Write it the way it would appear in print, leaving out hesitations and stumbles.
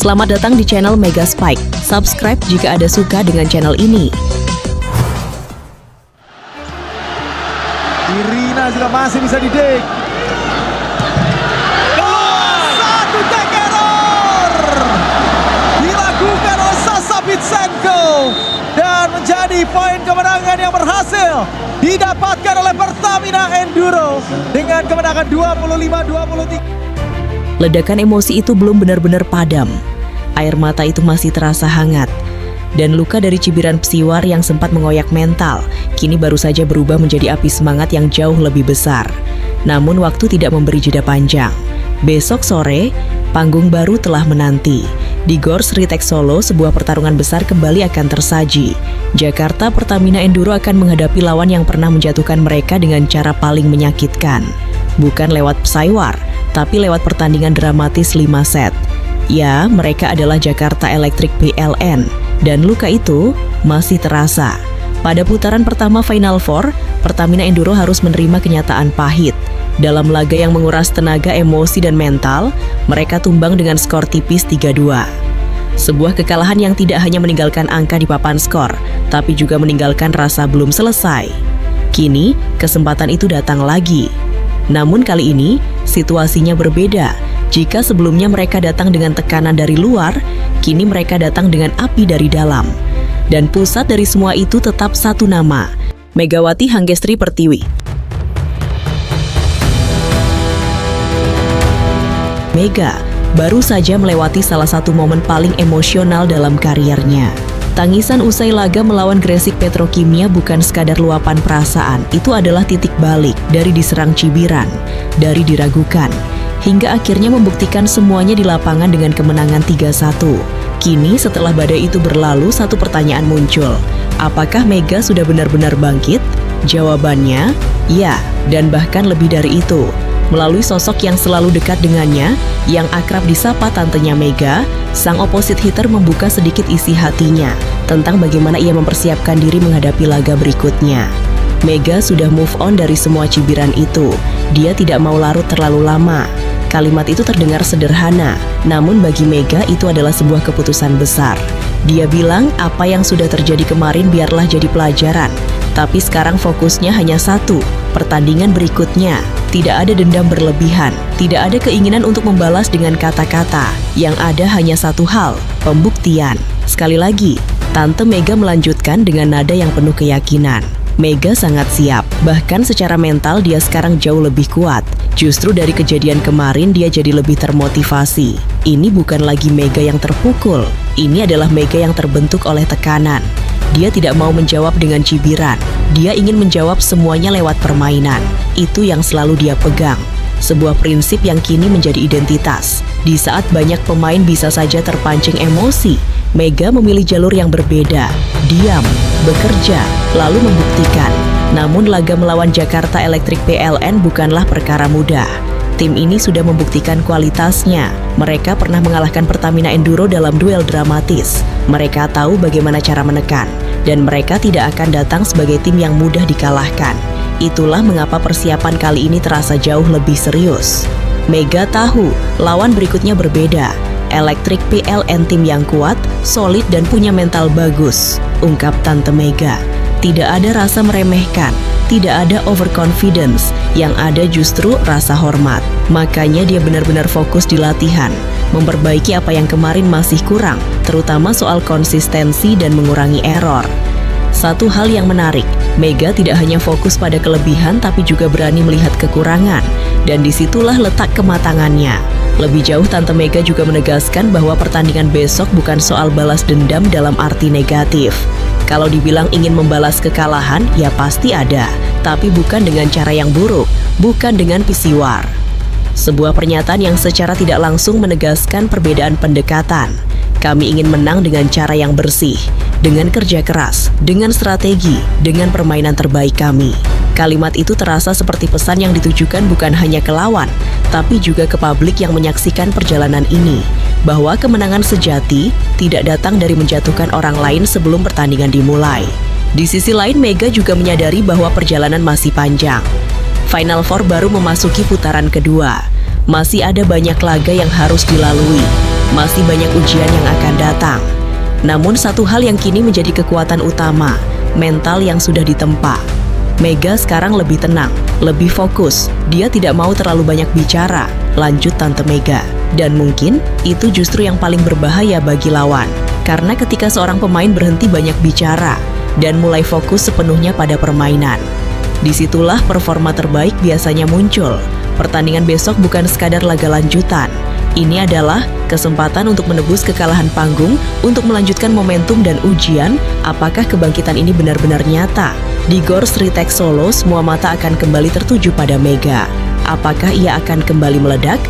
Selamat datang di channel Mega Spike. Subscribe jika ada suka dengan channel ini. Irina juga masih bisa didik. Satu take error dilakukan oleh Sasha Bitsenko dan menjadi poin kemenangan yang berhasil didapatkan oleh Pertamina Enduro dengan kemenangan 25-23. Ledakan emosi itu belum benar-benar padam. Air mata itu masih terasa hangat. Dan luka dari cibiran Psiwar yang sempat mengoyak mental, kini baru saja berubah menjadi api semangat yang jauh lebih besar. Namun waktu tidak memberi jeda panjang. Besok sore, panggung baru telah menanti. Di Gor Sritek Solo, sebuah pertarungan besar kembali akan tersaji. Jakarta Pertamina Enduro akan menghadapi lawan yang pernah menjatuhkan mereka dengan cara paling menyakitkan. Bukan lewat Psiwar, tapi lewat pertandingan dramatis 5 set. Ya, mereka adalah Jakarta Electric PLN. Dan luka itu masih terasa. Pada putaran pertama Final Four, Pertamina Enduro harus menerima kenyataan pahit. Dalam laga yang menguras tenaga, emosi, dan mental, mereka tumbang dengan skor tipis 3-2. Sebuah kekalahan yang tidak hanya meninggalkan angka di papan skor, tapi juga meninggalkan rasa belum selesai. Kini, kesempatan itu datang lagi. Namun kali ini, situasinya berbeda. Jika sebelumnya mereka datang dengan tekanan dari luar, kini mereka datang dengan api dari dalam. Dan pusat dari semua itu tetap satu nama, Megawati Hanggestri Pertiwi. Mega baru saja melewati salah satu momen paling emosional dalam karirnya. Tangisan usai laga melawan Gresik Petrokimia bukan sekadar luapan perasaan, itu adalah titik balik dari diserang cibiran, dari diragukan, hingga akhirnya membuktikan semuanya di lapangan dengan kemenangan 3-1. Kini setelah badai itu berlalu, satu pertanyaan muncul. Apakah Mega sudah benar-benar bangkit? Jawabannya, ya, dan bahkan lebih dari itu. Melalui sosok yang selalu dekat dengannya, yang akrab disapa tantenya Mega, sang opposite hitter membuka sedikit isi hatinya tentang bagaimana ia mempersiapkan diri menghadapi laga berikutnya. Mega sudah move on dari semua cibiran itu. Dia tidak mau larut terlalu lama. Kalimat itu terdengar sederhana, namun bagi Mega itu adalah sebuah keputusan besar. Dia bilang apa yang sudah terjadi kemarin biarlah jadi pelajaran. Tapi sekarang fokusnya hanya satu, pertandingan berikutnya. Tidak ada dendam berlebihan, tidak ada keinginan untuk membalas dengan kata-kata. Yang ada hanya satu hal, pembuktian. Sekali lagi, Tante Mega melanjutkan dengan nada yang penuh keyakinan. Mega sangat siap, bahkan secara mental dia sekarang jauh lebih kuat. Justru dari kejadian kemarin dia jadi lebih termotivasi. Ini bukan lagi Mega yang terpukul, ini adalah Mega yang terbentuk oleh tekanan. Dia tidak mau menjawab dengan cibiran, dia ingin menjawab semuanya lewat permainan. Itu yang selalu dia pegang. Sebuah prinsip yang kini menjadi identitas. Di saat banyak pemain bisa saja terpancing emosi, Mega memilih jalur yang berbeda. Diam, bekerja, lalu membuktikan. Namun laga melawan Jakarta Electric PLN bukanlah perkara mudah. Tim ini sudah membuktikan kualitasnya. Mereka pernah mengalahkan Pertamina Enduro dalam duel dramatis. Mereka tahu bagaimana cara menekan. Dan mereka tidak akan datang sebagai tim yang mudah dikalahkan. Itulah mengapa persiapan kali ini terasa jauh lebih serius. Mega tahu, lawan berikutnya berbeda. Electric PLN tim yang kuat, solid dan punya mental bagus, ungkap Tante Mega. Tidak ada rasa meremehkan, tidak ada overconfidence, yang ada justru rasa hormat. Makanya dia benar-benar fokus di latihan, memperbaiki apa yang kemarin masih kurang, terutama soal konsistensi dan mengurangi error. Satu hal yang menarik, Mega tidak hanya fokus pada kelebihan tapi juga berani melihat kekurangan. Dan disitulah letak kematangannya. Lebih jauh Tante Mega juga menegaskan bahwa pertandingan besok bukan soal balas dendam dalam arti negatif. Kalau dibilang ingin membalas kekalahan, ya pasti ada. Tapi bukan dengan cara yang buruk, bukan dengan Psiwar. Sebuah pernyataan yang secara tidak langsung menegaskan perbedaan pendekatan. Kami ingin menang dengan cara yang bersih, dengan kerja keras, dengan strategi, dengan permainan terbaik kami. Kalimat itu terasa seperti pesan yang ditujukan bukan hanya ke lawan, tapi juga ke publik yang menyaksikan perjalanan ini. Bahwa kemenangan sejati tidak datang dari menjatuhkan orang lain sebelum pertandingan dimulai. Di sisi lain, Mega juga menyadari bahwa perjalanan masih panjang. Final Four baru memasuki putaran kedua. Masih ada banyak laga yang harus dilalui, masih banyak ujian yang akan datang. Namun satu hal yang kini menjadi kekuatan utama, mental yang sudah ditempa. Mega sekarang lebih tenang, lebih fokus. Dia tidak mau terlalu banyak bicara, lanjut Tante Mega. Dan mungkin itu justru yang paling berbahaya bagi lawan. Karena ketika seorang pemain berhenti banyak bicara dan mulai fokus sepenuhnya pada permainan, disitulah performa terbaik biasanya muncul. Pertandingan besok bukan sekadar laga lanjutan. Ini adalah kesempatan untuk menebus kekalahan panggung, untuk melanjutkan momentum dan ujian apakah kebangkitan ini benar-benar nyata. Di Gor Sri Tech Solo, semua mata akan kembali tertuju pada Mega. Apakah ia akan kembali meledak